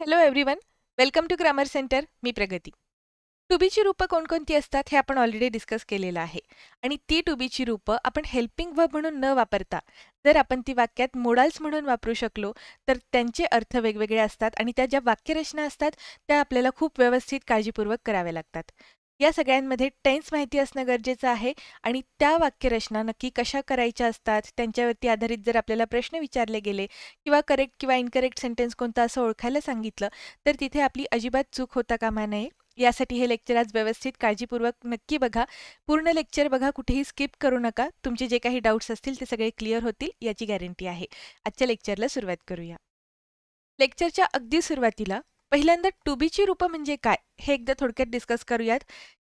Hello everyone, welcome to grammar centre. मी Pragati. To बीची रूपं कोणकोणती असतात हे आपण ऑलरेडी डिस्कस केलेलं आहे आणि ती टू बीची रूपं आपण हेल्पिंग वर्ब म्हणून न वापरता जर आपण ती वाक्यात मोडाल्स म्हणून वापरू शकलो तर त्यांचे अर्थ वेगवेगळे असतात आणि त्या ज्या वाक्यरचना असतात त्या आपल्याला खूप व्यवस्थित काळजीपूर्वक कराव्या लागतात. या सगळ्यांमध्ये टेन्स माहिती असणं गरजेचं आहे आणि त्या वाक्यरचना नक्की कशा करायच्या असतात त्यांच्यावरती आधारित जर आपल्याला प्रश्न विचारले गेले किंवा करेक्ट किंवा इनकरेक्ट सेंटेन्स कोणता असं ओळखायला सांगितलं तर तिथे आपली अजिबात चूक होता कामा नये. यासाठी हे लेक्चर आज व्यवस्थित काळजीपूर्वक नक्की बघा. पूर्ण लेक्चर बघा, कुठेही स्किप करू नका. तुमचे जे काही डाऊट्स असतील ते सगळे क्लिअर होतील याची गॅरंटी आहे. आजच्या लेक्चरला सुरुवात करूया. लेक्चरच्या अगदी सुरुवातीला पहिल्यांदा टू बीची रूपं म्हणजे काय हे एकदा थोडक्यात डिस्कस करूयात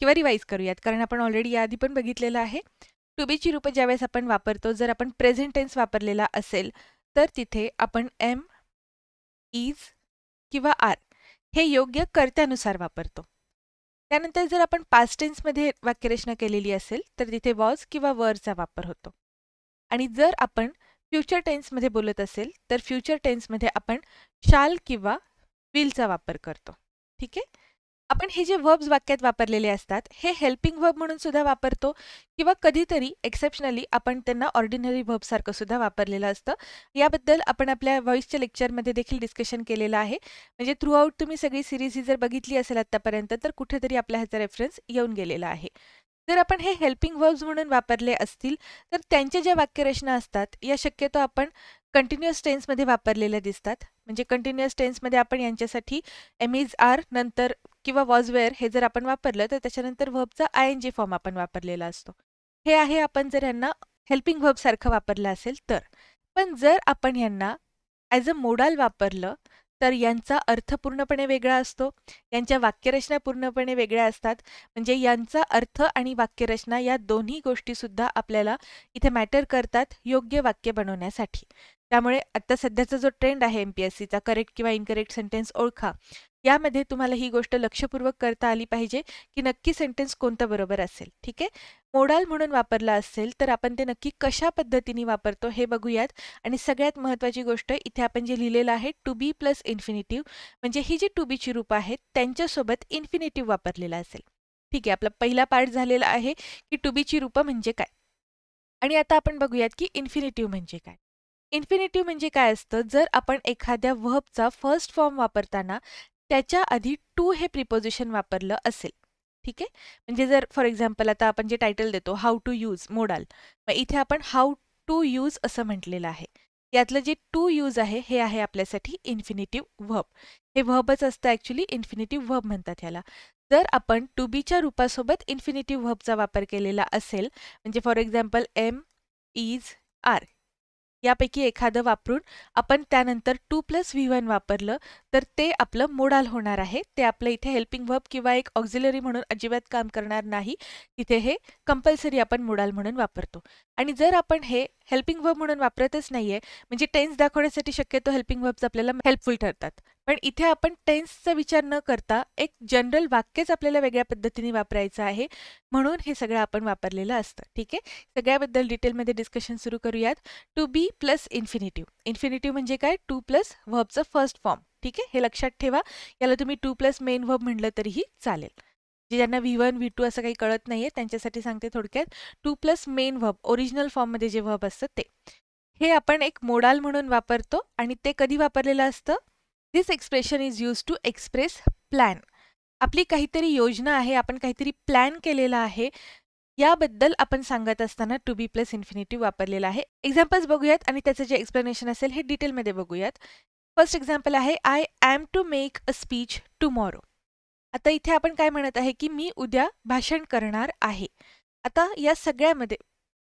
किंवा रिवाईज करूयात, कारण आपण ऑलरेडी याआधी पण बघितलेलं आहे. टू बीची रूपं ज्यावेळेस आपण वापरतो, जर आपण प्रेझेंट टेन्स वापरलेला असेल तर तिथे आपण एम, इज किंवा आर हे योग्य कर्त्यानुसार वापरतो. त्यानंतर जर आपण पास्ट टेन्समध्ये वाक्यरचना केलेली असेल तर तिथे वॉज किंवा वरचा वापर होतो. आणि जर आपण फ्युचर टेन्समध्ये बोलत असेल तर फ्युचर टेन्समध्ये आपण शाल किंवा विलचा वापर करतो. ठीक आहे. आपण हे जे वर्ब्स वाक्यात वापरलेले असतात हे हेल्पिंग वर्ब म्हणून सुद्धा वापरतो किंवा कधीतरी एक्सेप्शनली आपण त्यांना ऑर्डिनरी वर्ब सारखं सुद्धा वापरलेलं असतं. याबद्दल आपण आपल्या व्हॉइसच्या लेक्चरमध्ये देखील डिस्कशन केलेलं आहे. म्हणजे थ्रू आउट तुम्ही सगळी सिरीज ही जर बघितली असेल आतापर्यंत तर कुठेतरी आपल्या ह्याचा रेफरन्स येऊन गेलेला आहे. जर आपण हे हेल्पिंग वर्ब्स म्हणून वापरले असतील तर त्यांच्या ज्या वाक्यरचना असतात या शक्यतो आपण कंटिन्युअस टेन्समध्ये वापरलेल्या दिसतात. म्हणजे कंटिन्युअस टेन्समध्ये आपण यांच्यासाठी एम इज आर नंतर किंवा वॉज वेअर हे जर आपण वापरलं तर त्याच्यानंतर व्हर्बचा आयएनजी फॉर्म आपण वापरलेला असतो. हे आहे आपण जर यांना हेल्पिंग वर्ब सारखं वापरलं असेल तर. पण जर आपण यांना ॲज अ मोडाल वापरलं तर यांचा अर्थ पूर्णपणे वेगळा असतो. यांच्या वाक्यरचना पूर्णपणे वेगळ्या असतात. म्हणजे यांचा अर्थ आणि वाक्यरचना या दोन्ही गोष्टी सुद्धा आपल्याला इथे मॅटर करतात योग्य वाक्य बनवण्यासाठी. त्यामुळे आता सध्याचा जो ट्रेंड आहे MPSCचा करेक्ट किंवा इनकरेक्ट सेंटेन्स ओळखा, यामध्ये तुम्हाला ही गोष्ट लक्षपूर्वक करता आली पाहिजे की नक्की सेंटेन्स कोणतं बरोबर असेल. ठीक आहे. मोडाल म्हणून वापरला असेल तर आपण ते नक्की कशा पद्धतीने वापरतो हे बघूयात. आणि सगळ्यात महत्त्वाची गोष्ट इथे आपण जे लिहिलेलं आहे टू बी प्लस इन्फिनिटिव्ह, म्हणजे ही जी टू बीची रूपं आहेत त्यांच्यासोबत इन्फिनिटिव्ह वापरलेला असेल. ठीक आहे. आपला पहिला पार्ट झालेला आहे की टू बीची रूपं म्हणजे काय. आणि आता आपण बघूयात की इन्फिनिटिव्ह म्हणजे काय. इन्फिनिटिव्ह म्हणजे काय असतं, जर आपण एखाद्या व्हर्बचा फर्स्ट फॉर्म वापरताना त्याच्या आधी टू हे प्रिपोजिशन वापरलं असेल. ठीक आहे. म्हणजे जर फॉर एक्झाम्पल आता आपण जे टायटल देतो हाऊ टू यूज मोडाल, मग इथे आपण हाऊ टू यूज असं म्हटलेलं आहे. यातलं जे टू यूज आहे हे आहे आपल्यासाठी इन्फिनिटिव्ह व्हर्ब. हे व्हर्बच असतं ॲक्च्युली, इन्फिनिटिव्ह व्हर्ब म्हणतात याला. जर आपण टू बीच्या रूपासोबत इन्फिनिटिव्ह व्हर्बचा वापर केलेला असेल, म्हणजे for example am, is, are यापैकी एखादं वापरून आपण त्यानंतर टू प्लस V1 वापरलं तर ते आपलं मोडाल होणार आहे. ते आपलं इथे हेल्पिंग वर्ब किंवा एक ऑक्झिलरी म्हणून अजिबात काम करणार नाही. तिथे हे कंपल्सरी आपण मोडाल म्हणून वापरतो. आणि जर आपण हे हेल्पिंग वर्ब म्हणून वापरतच नाहीये, म्हणजे टेन्स दाखवण्यासाठी शक्यतो हेल्पिंग वर्ब्स आपल्याला हेल्पफुल ठरतात. पण इथे आपण टेन्सचा विचार न करता एक जनरल वाक्यच आपल्याला वेगळ्या पद्धतीने वापरायचं आहे, म्हणून हे सगळं आपण वापरलेलं असतं. ठीक आहे. सगळ्याबद्दल डिटेलमध्ये डिस्कशन सुरू करूयात. To be plus infinitive. Infinitive म्हणजे काय, टू प्लस व्हर्बचं फर्स्ट फॉर्म. ठीक आहे. हे लक्षात ठेवा. याला तुम्ही टू प्लस मेन व्हर्ब म्हटलं तरीही चालेल. जे ज्यांना V1 V2 असं काही कळत नाहीये त्यांच्यासाठी सांगते थोडक्यात. Two plus main verb original फॉर्ममध्ये जे व्हर्ब असतं ते. हे आपण एक मोडाल म्हणून वापरतो आणि ते कधी वापरलेलं असतं. This expression is use to express plan. आपली काहीतरी योजना आहे, आपण काहीतरी प्लॅन केलेला आहे, याबद्दल आपण सांगत असताना टू बी प्लस इन्फिनिटिव्ह वापरलेला आहे. एक्झाम्पल्स बघूयात आणि त्याचं जे एक्सप्लेनेशन असेल हे डिटेलमध्ये बघूयात. फर्स्ट एक्झाम्पल आहे I am to make a speech tomorrow. आता इथे आपण काय म्हणत आहे की मी उद्या भाषण करणार आहे. आता या सगळ्यामध्ये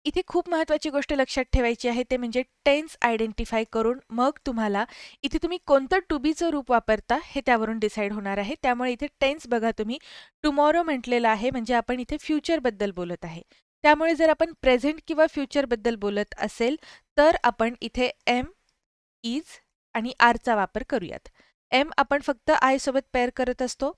इथे खूप महत्त्वाची गोष्ट लक्षात ठेवायची आहे, ते म्हणजे टेन्स आयडेंटिफाय करून मग तुम्हाला इथे तुम्ही कोणतं टू बीचं रूप वापरता हे त्यावरून डिसाईड होणार आहे. त्यामुळे इथे टेन्स बघा तुम्ही टुमॉरो म्हटलेलं आहे, म्हणजे आपण इथे फ्युचरबद्दल बोलत आहे. त्यामुळे जर आपण प्रेझेंट किंवा फ्युचरबद्दल बोलत असेल तर आपण इथे एम, इज आणि आरचा वापर करूयात. एम आपण फक्त आय सोबत पेअर करत असतो.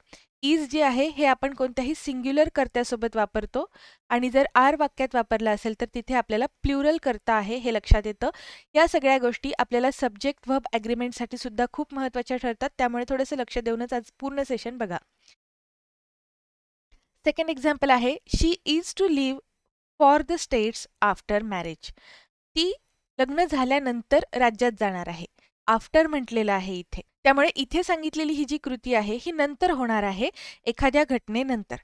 इज जे आहे हे आपण कोणत्याही सिंग्युलर कर्त्यासोबत वापरतो आणि जर आर वाक्यात वापरला असेल तर तिथे आपल्याला प्लुरल कर्ता आहे हे लक्षात येतं. या सगळ्या गोष्टी आपल्याला सब्जेक्ट वर्ब ॲग्रीमेंटसाठी सुद्धा खूप महत्त्वाच्या ठरतात, त्यामुळे थोडंसं लक्ष देऊनच आज पूर्ण सेशन बघा. सेकंड एक्झाम्पल आहे she is to leave for the States after marriage. ती लग्न झाल्यानंतर राज्यात जाणार आहे. आफ्टर म्हटलेलं आहे इथे, त्यामुळे इथे सांगितलेली ही जी कृती आहे ही नंतर होणार आहे, एखाद्या घटनेनंतर.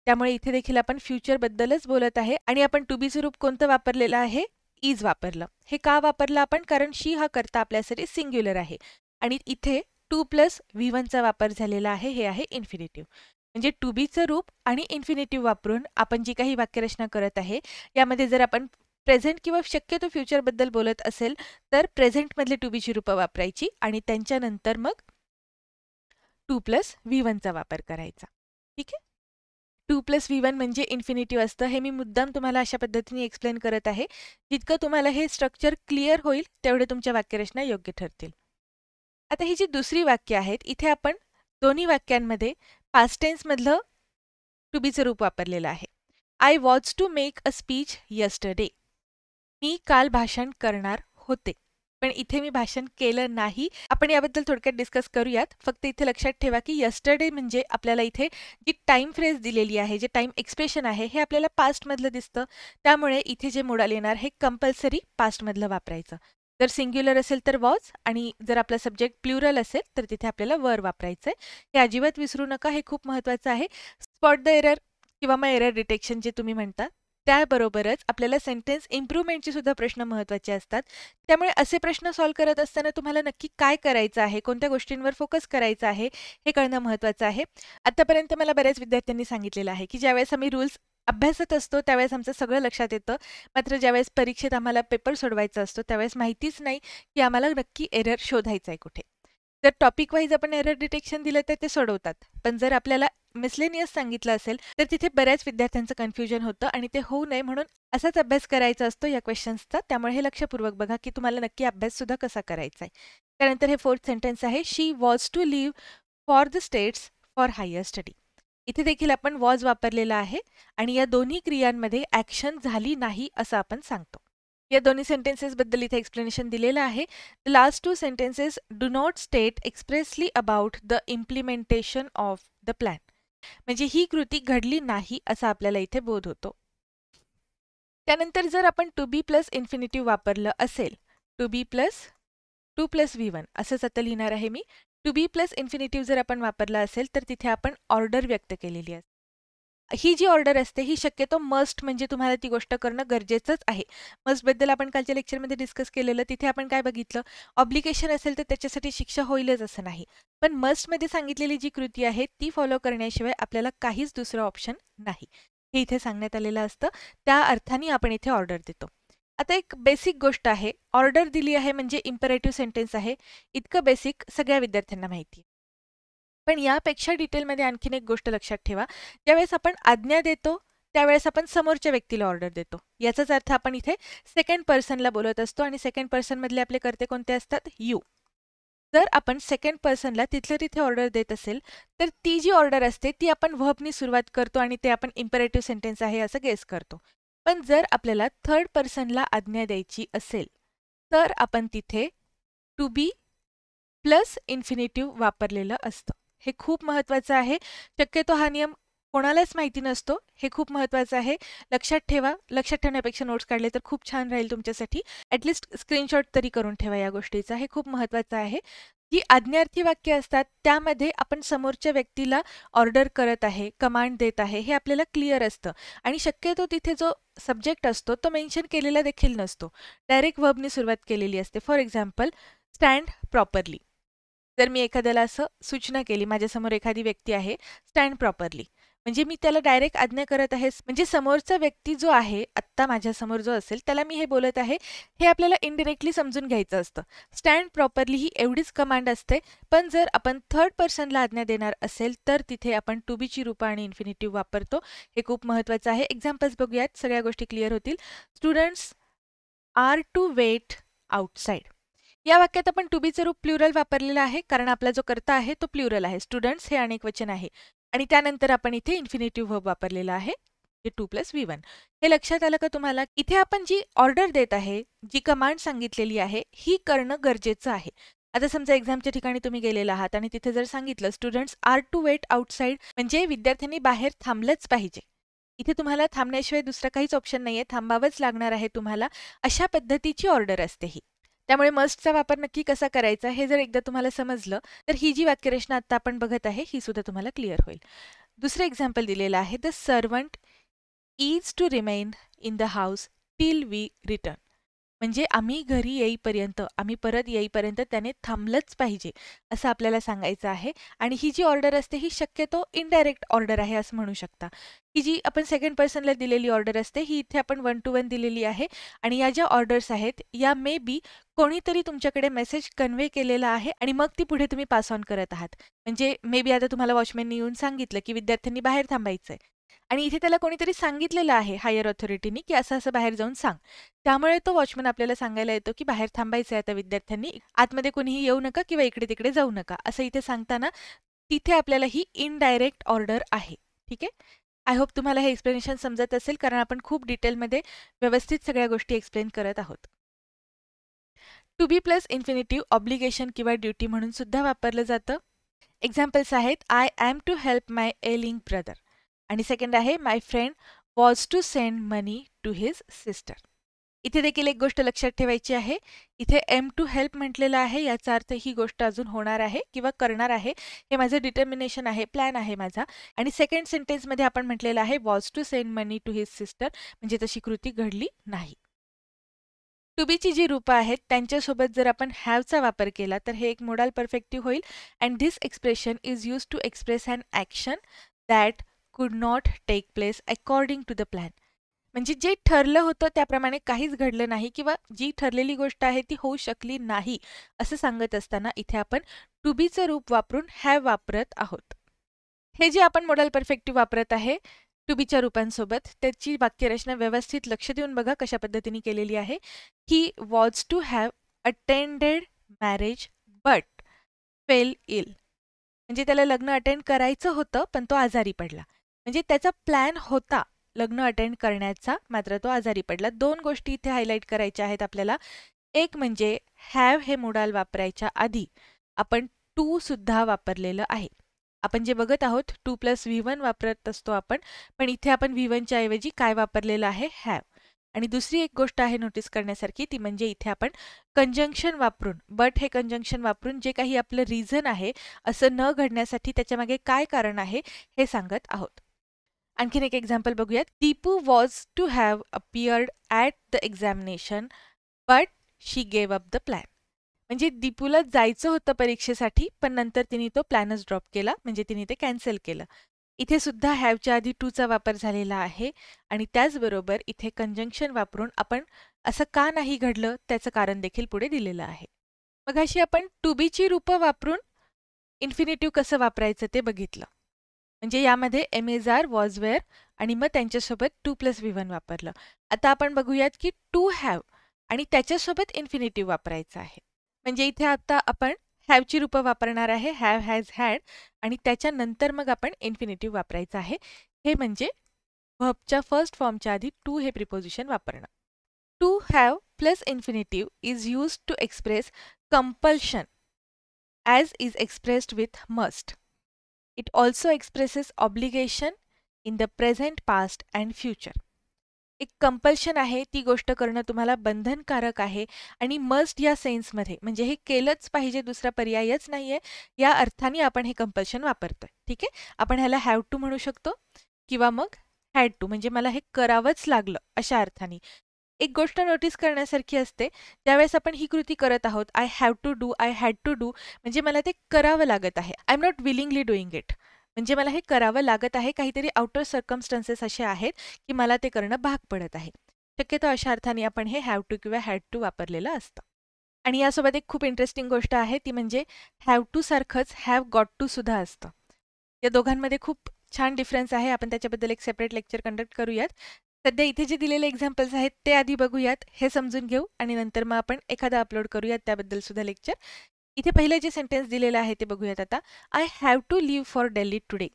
त्यामुळे इथे देखील आपण फ्युचर बद्दलच बोलत आहे आणि आपण टू बीचं रूप कोणतं वापरलेलं आहे? इज वापरलं. हे का वापरलं आपण? कारण शी हा कर्ता आपल्यासाठी सिंग्युलर आहे आणि इथे टू प्लस V1 चा वापर झालेला आहे, हे आहे इन्फिनिटिव्ह. म्हणजे टू बीचं रूप आणि इन्फिनिटिव्ह वापरून आपण जी काही वाक्यरचना करत आहे यामध्ये जर आपण प्रेझेंट किंवा शक्यतो फ्युचरबद्दल बोलत असेल तर प्रेझेंटमधले टू बीची रूपं वापरायची आणि त्यांच्यानंतर मग टू प्लस V1 चा वापर करायचा. ठीक आहे. टू प्लस V1 म्हणजे इन्फिनिटिव्ह असतं. हे मी मुद्दाम तुम्हाला अशा पद्धतीने एक्सप्लेन करत आहे. जितकं तुम्हाला हे स्ट्रक्चर क्लिअर होईल तेवढे तुमच्या वाक्यरचना योग्य ठरतील. आता ही जी दुसरी वाक्य आहेत इथे आपण दोन्ही वाक्यांमध्ये पास्ट टेन्समधलं टू बीचं रूप वापरलेलं आहे. I was to make a speech yesterday. मी काल भाषण करणार होते, पण इथे मी भाषण केलं नाही. आपण याबद्दल थोडक्यात डिस्कस करूयात. फक्त इथे लक्षात ठेवा की यस्टरडे म्हणजे आपल्याला इथे जी टाइम फ्रेज दिलेली आहे, जे टाइम एक्सप्रेशन आहे हे आपल्याला पास्टमधलं दिसतं. त्यामुळे इथे जे मोडाल येणार हे कंपल्सरी पास्टमधलं वापरायचं. जर सिंग्युलर असेल तर वॉज आणि जर आपला सब्जेक्ट प्लुरल असेल तर तिथे आपल्याला वर वापरायचं आहे. हे अजिबात विसरू नका, हे खूप महत्त्वाचं आहे. स्पॉट द एरर किंवा मग एरर डिटेक्शन जे तुम्ही म्हणता त्याबरोबरच आपल्याला सेंटेन्स इम्प्रूव्हमेंटचे सुद्धा प्रश्न महत्त्वाचे असतात. त्यामुळे असे प्रश्न सॉल्व्ह करत असताना तुम्हाला नक्की काय करायचं आहे, कोणत्या गोष्टींवर फोकस करायचा आहे हे कळणं महत्त्वाचं आहे. आतापर्यंत मला बऱ्याच विद्यार्थ्यांनी सांगितलेलं आहे की ज्यावेळेस आम्ही रूल्स अभ्यासत असतो त्यावेळेस आमचं सगळं लक्षात येतं, मात्र ज्यावेळेस परीक्षेत आम्हाला पेपर सोडवायचा असतो त्यावेळेस माहितीच नाही की आम्हाला नक्की एरर शोधायचा आहे कुठे. जर टॉपिक वाईज आपण एरर डिटेक्शन दिलं तर ते सोडवतात, पण जर आपल्याला मिसलेनियस सांगितलं असेल तर तिथे बऱ्याच विद्यार्थ्यांचं कन्फ्युजन होतं आणि ते होऊ नये म्हणून असाच अभ्यास करायचा असतो या क्वेश्चन्सचा. त्यामुळे हे लक्षपूर्वक बघा की तुम्हाला नक्की अभ्यास सुद्धा कसा करायचा आहे. त्यानंतर हे फोर्थ सेंटेन्स आहे she was to leave for the States for higher study. इथे देखील आपण वॉज वापरलेला आहे आणि या दोन्ही क्रियांमध्ये ॲक्शन झाली नाही असं आपण सांगतो. या दोन्ही सेंटेन्सेस बद्दल इथे एक्सप्लेनेशन दिलेलं आहे. The last two sentences do not state expressly about the implementation of the plan. म्हणजे ही कृती घडली नाही असा आपल्याला इथे बोध होतो. त्यानंतर जर आपण टू बी प्लस इन्फिनिटिव्ह वापरलं असेल, टू बी प्लस V1 असंच आता लिहिणार आहे मी. टू बी प्लस इन्फिनिटिव्ह जर आपण वापरला असेल तर तिथे आपण ऑर्डर व्यक्त केलेली असते. ही जी ऑर्डर असते ही शक्यतो मस्ट म्हणजे तुम्हाला ती गोष्ट करणं गरजेचंच आहे. मस्टबद्दल आपण कालच्या लेक्चरमध्ये डिस्कस केलेलं. तिथे आपण काय बघितलं, ऑब्लिगेशन असेल तर त्याच्यासाठी शिक्षा होईलच असं नाही, पण मस्टमध्ये सांगितलेली जी कृती आहे ती फॉलो करण्याशिवाय आपल्याला काहीच दुसरं ऑप्शन नाही, हे इथे सांगण्यात आलेलं असतं. त्या अर्थाने आपण इथे ऑर्डर देतो. आता एक बेसिक गोष्ट आहे, ऑर्डर दिली आहे म्हणजे इम्परेटिव्ह सेंटेन्स आहे. इतकं बेसिक सगळ्या विद्यार्थ्यांना माहिती आहे. पण यापेक्षा डिटेलमध्ये आणखीन एक गोष्ट लक्षात ठेवा, ज्यावेळेस आपण आज्ञा देतो त्यावेळेस आपण समोरच्या व्यक्तीला ऑर्डर देतो. याचाच अर्थ आपण इथे सेकंड पर्सनला बोलत असतो आणि सेकंड पर्सनमधले आपले कर्ते कोणते असतात? यू. जर आपण सेकंड पर्सनला तिथल्या तिथे ऑर्डर देत असेल तर ती जी ऑर्डर असते ती आपण व्हर्बनी सुरुवात करतो आणि ते आपण इम्परेटिव्ह सेंटेन्स आहे असं गेस करतो. पण जर आपल्याला थर्ड पर्सनला आज्ञा द्यायची असेल तर आपण तिथे टू बी प्लस इन्फिनिटिव्ह वापरलेलं असतं. हे खूप महत्त्वाचं आहे. शक्यतो हा नियम कोणालाच माहिती नसतो, हे खूप महत्त्वाचं आहे. लक्षात ठेवा. लक्षात ठेवण्यापेक्षा नोट्स काढले तर खूप छान राहील तुमच्यासाठी. ॲटलिस्ट स्क्रीनशॉट तरी करून ठेवा या गोष्टीचा. हे खूप महत्त्वाचं आहे. जी आज्ञार्थी वाक्य असतात त्यामध्ये आपण समोरच्या व्यक्तीला ऑर्डर करत आहे, कमांड देत आहे हे आपल्याला क्लिअर असतं आणि शक्यतो तिथे जो सब्जेक्ट असतो तो मेन्शन केलेला देखील नसतो. डायरेक्ट व्हर्बनी सुरुवात केलेली असते. For example, stand properly. जर मी एखाद्याला असं सूचना केली, माझ्यासमोर एखादी व्यक्ती आहे, स्टँड प्रॉपरली, म्हणजे मी त्याला डायरेक्ट आज्ञा करत आहे. म्हणजे समोरचा व्यक्ती जो आहे, आत्ता माझ्यासमोर जो असेल त्याला मी हे बोलत आहे, हे आपल्याला इनडिरेक्टली समजून घ्यायचं असतं. स्टँड प्रॉपरली ही एवढीच कमांड असते. पण जर आपण थर्ड पर्सनला आज्ञा देणार असेल तर तिथे आपण टू बीची रूपं आणि इन्फिनिटिव्ह वापरतो. हे खूप महत्त्वाचं आहे. एक्झाम्पल्स बघूयात, सगळ्या गोष्टी क्लिअर होतील. Students are to wait outside. या वाक्यात आपण टू बीचं रूप प्लुरल वापरलेलं आहे, कारण आपला जो कर्ता आहे तो प्लुरल आहे. स्टुडंट्स हे अनेक वचन आहे आणि त्यानंतर आपण इथे इन्फिनिटिव्ह वर्ब वापरलेला आहे, जे 2 + V1. हे लक्षात आलं का तुम्हाला? इथे आपण जी ऑर्डर देत आहे, जी कमांड सांगितलेली आहे, ही करणं गरजेचं आहे. आता समजा एक्झामच्या ठिकाणी तुम्ही गेलेला आहात आणि तिथे जर सांगितलं students are to wait outside, म्हणजे विद्यार्थ्यांनी बाहेर थांबलंच पाहिजे. इथे तुम्हाला थांबण्याशिवाय दुसरा काहीच ऑप्शन नाहीये, थांबावंच लागणार आहे तुम्हाला. अशा पद्धतीची ऑर्डर असते ही. त्यामुळे मस्टचा वापर नक्की कसा करायचा हे जर एकदा तुम्हाला समजलं, तर ही जी वाक्यरचना आता आपण बघत आहे ही सुद्धा तुम्हाला क्लिअर होईल. दुसरं एक्झाम्पल दिलेलं आहे, the servant is to remain in the house till we return. म्हणजे आम्ही घरी येईपर्यंत, आम्ही परत येईपर्यंत त्याने थांबलंच पाहिजे असं आपल्याला सांगायचं आहे. आणि ही जी ऑर्डर असते ही शक्यतो इनडायरेक्ट ऑर्डर आहे असं म्हणू शकता. ही जी आपण सेकंड पर्सनला दिलेली ऑर्डर असते ही इथे आपण 1 to 1 दिलेली आहे. आणि या ज्या ऑर्डर्स आहेत या मे बी कोणीतरी तुमच्याकडे मेसेज कन्वे केलेला आहे आणि मग ती पुढे तुम्ही पास ऑन करत आहात. म्हणजे मे बी आता तुम्हाला वॉचमॅनने येऊन सांगितलं की विद्यार्थ्यांनी बाहेर थांबायचंय आणि इथे त्याला कोणीतरी सांगितलेलं आहे हायर ऑथॉरिटीनी की असं असं बाहेर जाऊन सांग. त्यामुळे तो वॉचमन आपल्याला सांगायला येतो की बाहेर थांबायचं आहे आता विद्यार्थ्यांनी, आतमध्ये कोणीही येऊ नका किंवा इकडे तिकडे जाऊ नका असं इथे सांगताना तिथे आपल्याला ही इनडायरेक्ट ऑर्डर आहे. ठीक आहे. आय होप तुम्हाला हे एक्सप्लेनेशन समजत असेल, कारण आपण खूप डिटेलमध्ये व्यवस्थित सगळ्या गोष्टी एक्सप्लेन करत आहोत. To be plus infinitive obligation किंवा ड्युटी म्हणून सुद्धा वापरलं जातं. एक्झाम्पल्स आहेत, I am to help my एलिंग ब्रदर आणि सेकंड आहे my friend was to send money to his sister. इथे देखील एक गोष्ट लक्षात ठेवायची आहे, इथे एम टू हेल्प म्हटलेलं आहे, याचा अर्थ ही गोष्ट अजून होणार आहे किंवा करणार आहे, हे माझं डिटर्मिनेशन आहे, प्लॅन आहे माझा. आणि सेकंड सेंटेन्समध्ये आपण म्हटलेलं आहे was to send money to his sister, म्हणजे तशी कृती घडली नाही. टू बीची जी रूपं आहेत त्यांच्यासोबत जर आपण हॅवचा वापर केला तर हे एक मोडाल परफेक्टिव्ह होईल. And this expression is use to express an action that could not take place according to the plan. म्हणजे जे ठरलं होतं त्याप्रमाणे काहीच घडलं नाही किंवा जी ठरलेली गोष्ट आहे ती होऊ शकली नाही असं सांगत असताना इथे आपण टू बीचं रूप वापरून हॅव वापरत आहोत. हे जे आपण मोडाल परफेक्टिव्ह वापरत आहे टू बीच्या रूपांसोबत, त्याची वाक्यरचना व्यवस्थित लक्ष देऊन बघा कशा पद्धतीने केलेली आहे. He was to have attended marriage but fell ill. म्हणजे त्याला लग्न अटेंड करायचं होतं पण तो आजारी पडला. म्हणजे त्याचा प्लॅन होता लग्न अटेंड करण्याचा, मात्र तो आजारी पडला. दोन गोष्टी इथे हायलाईट करायच्या आहेत आपल्याला. एक म्हणजे हॅव हे मोडाल वापरायच्या आधी आपण टू सुद्धा वापरलेलं आहे. आपण जे बघत आहोत 2 + V1 वापरत असतो आपण, पण इथे आपण V1च्या ऐवजी काय वापरलेलं आहे, हॅव. आणि दुसरी एक गोष्ट आहे नोटीस करण्यासारखी, ती म्हणजे इथे आपण कंजंक्शन वापरून, बट हे कंजंक्शन वापरून जे काही आपलं रिझन आहे असं न घडण्यासाठी त्याच्यामागे काय कारण आहे हे सांगत आहोत. आणखीन एक एक्झाम्पल बघूयात. Deepu was to have appeared at the examination but she gave up the plan. म्हणजे दीपूला जायचं होतं परीक्षेसाठी पण नंतर तिने तो प्लॅनच ड्रॉप केला, म्हणजे तिने ते कॅन्सल केलं. इथे सुद्धा हॅवच्या आधी टूचा वापर झालेला आहे आणि त्याचबरोबर इथे कंजंक्शन वापरून आपण असं का नाही घडलं त्याचं कारण देखील पुढे दिलेलं आहे. मग अशी आपण टू बीची रूपं वापरून इन्फिनिटिव्ह कसं वापरायचं ते बघितलं. म्हणजे यामध्ये am is are, was were आणि मग त्यांच्यासोबत 2 + V1 वापरलं. आता आपण बघूयात की टू हॅव आणि त्याच्यासोबत इन्फिनिटिव्ह वापरायचं आहे. म्हणजे इथे आता आपण हॅवची रूपं वापरणार आहे, हॅव, हॅज, हॅड, आणि त्याच्यानंतर मग आपण इन्फिनिटिव्ह वापरायचं आहे. हे म्हणजे व्हर्बच्या फर्स्ट फॉर्मच्या आधी टू हे प्रिपोजिशन वापरणं. To have plus infinitive is used to express compulsion as is expressed with must. It also expresses obligation in the present, past and future. एक कंपल्शन आहे, ती गोष्ट करणं तुम्हाला बंधनकारक आहे आणि मस्ट या सेन्समध्ये म्हणजे हे केलंच पाहिजे, दुसरा पर्यायच नाहीये, या अर्थाने आपण हे कंपल्शन वापरतोय. ठीक आहे. आपण ह्याला हॅव टू म्हणू शकतो किंवा मग हॅड टू, म्हणजे मला हे करावंच लागलं अशा अर्थाने. एक गोष्ट नोटीस करण्यासारखी असते, त्यावेळेस आपण ही कृती करत आहोत, I have to do, I had to do, म्हणजे मला ते करावं लागत आहे. I am not willingly doing it, म्हणजे मला हे करावं लागत आहे, काहीतरी आउटर सर्कमस्टन्सेस असे आहेत की मला ते करणं भाग पडत आहे. शक्यतो अशा अर्थाने आपण हे हॅव टू किंवा हॅड टू वापरलेलं असतं. आणि यासोबत एक खूप इंटरेस्टिंग गोष्ट आहे, ती म्हणजे हॅव टू सारखंच हॅव गॉट टू सुद्धा असतं. या दोघांमध्ये खूप छान डिफरन्स आहे, आपण त्याच्याबद्दल एक सेपरेट लेक्चर कंडक्ट करूयात. सध्या इथे जे दिलेले एक्झाम्पल्स आहेत ते आधी बघूयात, हे समजून घेऊ आणि नंतर मग आपण एखादा अपलोड करूयात त्याबद्दल सुद्धा लेक्चर. इथे पहिलं जे सेंटेन्स दिलेलं आहे ते बघूयात आता. I have to leave for Delhi today.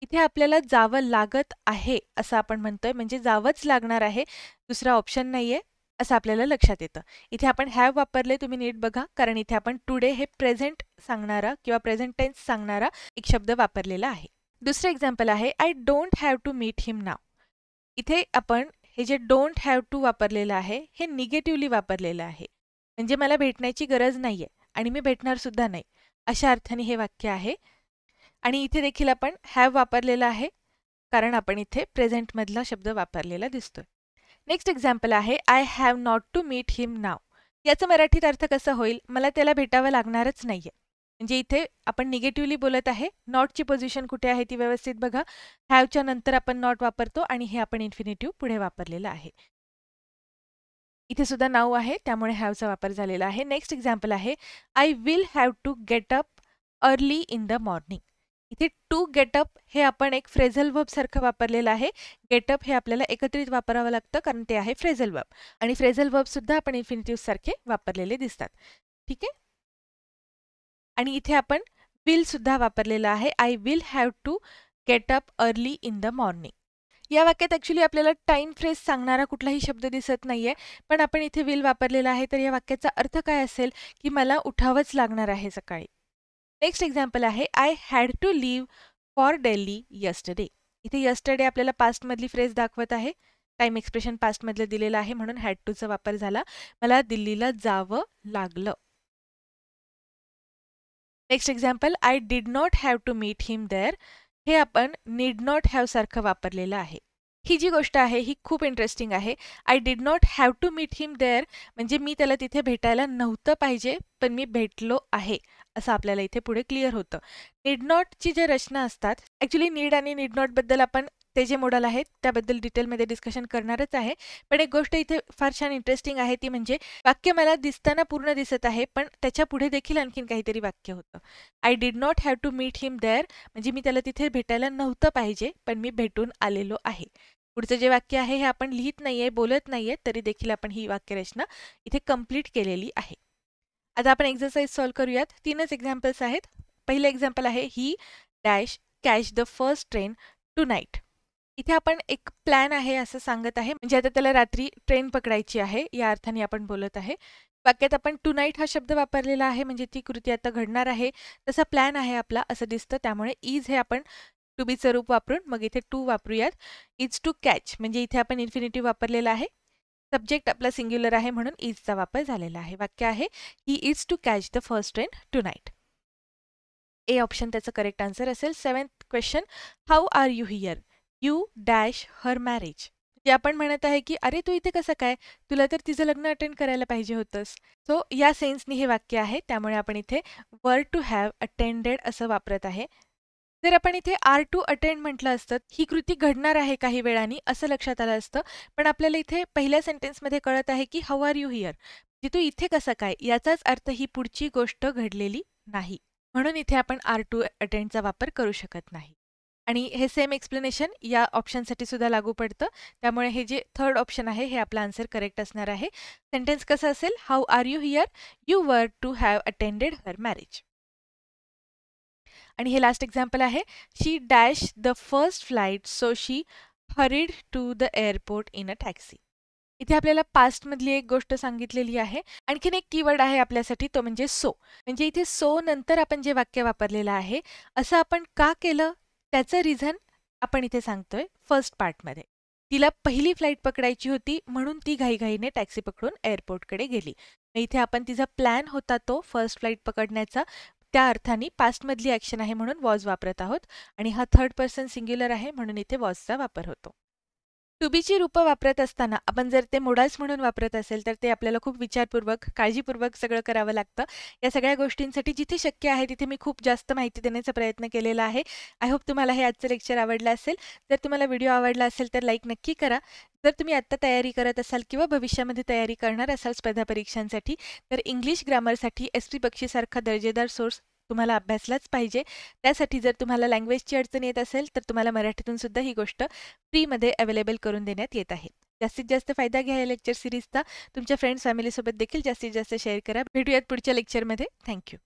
इथे आपल्याला जावं लागत आहे असं आपण म्हणतोय, म्हणजे जावंच लागणार आहे, दुसरा ऑप्शन नाहीये असं आपल्याला लक्षात येतं. इथे आपण हॅव वापरले, तुम्ही नीट बघा, कारण इथे आपण टुडे हे प्रेझेंट सांगणारा किंवा प्रेझेंट टेन्स सांगणारा एक शब्द वापरलेला आहे. दुसरं एक्झाम्पल आहे I don't have to meet him now. इथे आपण हे जे डोंट हॅव टू वापरलेलं आहे हे निगेटिव्हली वापरलेलं आहे, म्हणजे मला भेटण्याची गरज नाहीये आणि मी भेटणार सुद्धा नाही अशा अर्थाने हे वाक्य आहे. आणि इथे देखील आपण हॅव वापरलेला आहे, कारण आपण इथे प्रेझेंटमधला शब्द वापरलेला दिसतोय. नेक्स्ट एक्झाम्पल आहे I have not to meet him now. याचं मराठीत अर्थ कसं होईल, मला त्याला भेटावं लागणारच नाहीये. म्हणजे इथे आपण निगेटिव्हली बोलत आहे. नॉटची पोझिशन कुठे आहे ती व्यवस्थित बघा. हॅवच्या नंतर आपण नॉट वापरतो आणि हे आपण इन्फिनिटिव्ह पुढे वापरलेलं आहे. इथे सुद्धा नाव आहे, त्यामुळे हॅवचा वापर झालेला आहे. नेक्स्ट एक्झाम्पल आहे I will have to get up early in the morning. इथे टू गेटअप हे आपण एक फ्रेझल वर्ब सारखं वापरलेलं आहे. गेटअप हे आपल्याला एकत्रित वापरावं लागतं, कारण ते आहे फ्रेझल वर्ब, आणि फ्रेझल वर्ब सुद्धा आपण इन्फिनिटिव्ह सारखे वापरलेले दिसतात. ठीक आहे. आणि इथे आपण विल सुद्धा वापरलेलं आहे. I will have to get up early in the morning. या वाक्यात ॲक्च्युली आपल्याला टाइम फ्रेज सांगणारा कुठलाही शब्द दिसत नाहीये, पण आपण इथे विल वापरलेला आहे, तर या वाक्याचा अर्थ काय असेल की मला उठावंच लागणार आहे सकाळी. नेक्स्ट एक्झाम्पल आहे I had to leave for Delhi yesterday. इथे यस्टरडे आपल्याला पास्टमधली फ्रेज दाखवत आहे. टाइम एक्सप्रेशन पास्टमधलं दिलेलं आहे, म्हणून हॅड टूचा वापर झाला. मला दिल्लीला जावं लागलं. Next example I did not have to meet him there. हे आपण नीड नॉट हॅव सारखं वापरलेलं आहे. ही जी गोष्ट आहे ही खूप इंटरेस्टिंग आहे. I did not have to meet him there म्हणजे मी त्याला तिथे भेटायला नव्हतं पाहिजे, पण मी भेटलो आहे असं आपल्याला इथे पुढे क्लिअर होतं. नीड नॉटची जे रचना असतात, ॲक्च्युली नीड आणि नीड नॉट बद्दल आपण ते जे मॉडेल आहेत त्याबद्दल डिटेलमध्ये डिस्कशन करणारच आहे. पण एक गोष्ट इथे फार छान इंटरेस्टिंग आहे, ती म्हणजे वाक्य मला दिसताना पूर्ण दिसत आहे, पण त्याच्या पुढे देखील आणखीन काहीतरी वाक्य होतं. I did not have to meet him there म्हणजे मी त्याला तिथे भेटायला नव्हतं पाहिजे, पण मी भेटून आलेलो आहे. पुढचं जे वाक्य आहे हे आपण लिहित नाहीये, बोलत नाहीये, तरी देखील आपण ही वाक्यरचना इथे कंप्लीट केलेली आहे. आता आपण एक्सरसाइज सॉल्व्ह करूयात. 3च एक्झाम्पल्स आहेत. पहिलं एक्झाम्पल आहे he dash catch the first train tonight. इथे आपण एक प्लॅन आहे असं सांगत आहे, म्हणजे आता त्याला रात्री ट्रेन पकडायची आहे या अर्थाने आपण बोलत आहे. वाक्यात आपण टू नाईट हा शब्द वापरलेला आहे, म्हणजे ती कृती आता घडणार आहे, तसा प्लॅन आहे आपला असं दिसतं. त्यामुळे इज हे आपण टू बीचं रूप वापरून मग इथे टू वापरूयात. इज टू कॅच म्हणजे इथे आपण इन्फिनिटिव्ह वापरलेला आहे. सब्जेक्ट आपला सिंग्युलर आहे म्हणून इजचा वापर झालेला आहे. वाक्य आहे he is to catch the first train tonight. A option त्याचं करेक्ट आन्सर असेल. 7th question how are you here you dash her marriage. जे आपण म्हणत आहे की अरे तू इथे कसं काय, तुला तर तिचं लग्न अटेंड करायला पाहिजे होतंस. सो या सेन्सनी हे वाक्य आहे, त्यामुळे आपण इथे वर टू हॅव अटेंडेड असं वापरत आहे. जर आपण इथे आर टू अटेंड म्हटलं असतं, ही कृती घडणार आहे काही वेळानी असं लक्षात आलं असतं, पण आपल्याला इथे पहिल्या सेंटेन्समध्ये कळत आहे की हाऊ आर यू हियर, म्हणजे तू इथे कसं काय, याचाच अर्थ ही पुढची गोष्ट घडलेली नाही, म्हणून इथे आपण आर टू अटेंडचा वापर करू शकत नाही. आणि हे सेम एक्सप्लेनेशन या ऑप्शनसाठी सुद्धा लागू पडतं, त्यामुळे हे जे थर्ड ऑप्शन आहे हे आपला आन्सर करेक्ट असणार आहे. सेंटेन्स कसं असेल, how are you here you were to have attended her marriage. आणि हे लास्ट एक्झाम्पल आहे she dash the first flight so she hurried to the airport in a taxi. इथे आपल्याला पास्टमधली एक गोष्ट सांगितलेली आहे. आणखीन एक कीवर्ड आहे आपल्यासाठी, तो म्हणजे सो. म्हणजे इथे सो नंतर आपण जे वाक्य वापरलेलं आहे, असं आपण का केलं त्याचं रिझन आपण इथे सांगतोय फर्स्ट पार्टमध्ये. तिला पहिली फ्लाईट पकडायची होती म्हणून ती घाईघाईने टॅक्सी पकडून एअरपोर्टकडे गेली. इथे आपण तिचा प्लॅन होता तो फर्स्ट फ्लाईट पकडण्याचा, त्या अर्थाने पास्टमधली ॲक्शन आहे म्हणून वॉज वापरत आहोत, आणि हा थर्ड पर्सन सिंग्युलर आहे म्हणून इथे वॉजचा वापर होतो. टू बीची रूपं वापरत असताना आपण जर ते मोडाल्स म्हणून वापरत असेल तर ते आपल्याला खूप विचारपूर्वक काळजीपूर्वक सगळं करावं लागतं. या सगळ्या गोष्टींसाठी जिथे शक्य आहे तिथे मी खूप जास्त माहिती देण्याचा प्रयत्न केलेला आहे. आय होप तुम्हाला हे आजचं लेक्चर आवडलं असेल. जर तुम्हाला व्हिडिओ आवडला असेल तर लाईक नक्की करा. जर तुम्ही आत्ता तयारी करत असाल किंवा भविष्यामध्ये तयारी करणार असाल स्पर्धा परीक्षांसाठी, तर इंग्लिश ग्रामरसाठी SP बक्षीसारखा दर्जेदार सोर्स तुम्हाला अभ्यासलाच पाहिजे. त्यासाठी जर तुम्हाला लँग्वेजची अडचण येत असेल तर तुम्हाला मराठीतून सुद्धा ही गोष्ट फ्रीमध्ये अवेलेबल करून देण्यात येत आहे. जास्तीत जास्त फायदा घ्या या लेक्चर सिरीजचा. तुमच्या फ्रेंड्स फॅमिलीसोबत देखील जास्तीत जास्त शेअर करा. भेटूयात पुढच्या लेक्चरमध्ये. थँक्यू.